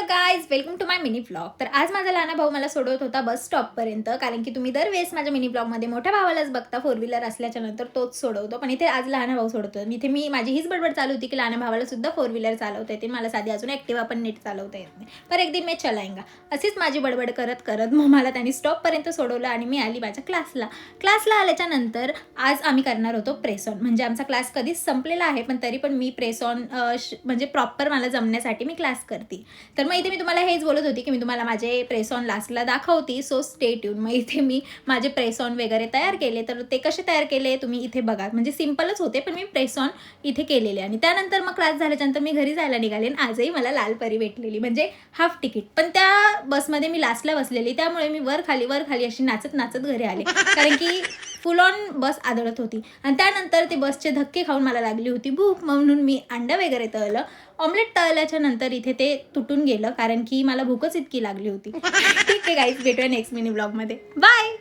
Guys, welcome to my mini vlog. तर आज माझा लहान भाऊ मला सोडवत होता बस स्टॉपपर्यंत, कारण की तुम्ही दरवेळेस माझ्या मिनी व्लॉगमध्ये मोठ्या भावालाच बघता फोर व्हीलर असल्याच्या नंतर तोच सोडवतो, पण इथे आज लहान भाऊ सोडतो. इथे माझी हीच बडबड चालू होती की लहान भावाला सुद्धा फोर व्हीलर चालवता येते, मला साधी अजून ॲक्टिवा पण नीट चालवता येत नाही, पर एक दिन मी चलाएंगा. अशीच माझी बडबड करत करत मग मला त्यांनी स्टॉपपर्यंत सोडवलं आणि मी आली माझ्या क्लासला आल्याच्या नंतर आज आम्ही करणार होतो प्रेस ऑन. म्हणजे आमचा क्लास कधीच संपलेला आहे, पण तरी पण मी प्रेस ऑन म्हणजे प्रॉपर मला जमण्यासाठी मी क्लास करते. तर मग इथे मी तुम्हाला हेच बोलत होती की मी तुम्हाला माझे प्रेस ऑन लास्टला दाखवते, सो स्टे ट्यून. मग इथे मी माझे प्रेस ऑन वगैरे तयार केले, तर ते कसे तयार केले तुम्ही इथे बघा. म्हणजे सिम्पलच होते, पण मी प्रेस ऑन इथे केलेले. आणि त्यानंतर मग क्लास झाल्याच्यानंतर मी घरी जायला निघाले आणि आजही मला लाल परी भेटलेली, म्हणजे हाफ तिकीट. पण त्या बसमध्ये मी लास्टला बसलेली, त्यामुळे मी वर खाली अशी नाचत घरी आले, कारण की फुल ऑन बस आदळत होती. आणि त्यानंतर ते बसचे धक्के खाऊन मला लागली होती भूक, म्हणून मी अंडा वगैरे तळलं. ऑमलेट तळल्याच्या नंतर इथे ते तुटून गेलं, कारण की मला भूकच इतकी लागली होती. ठीक आहे गाईज, भेटूया नेक्स्ट मिनी ब्लॉगमध्ये. बाय.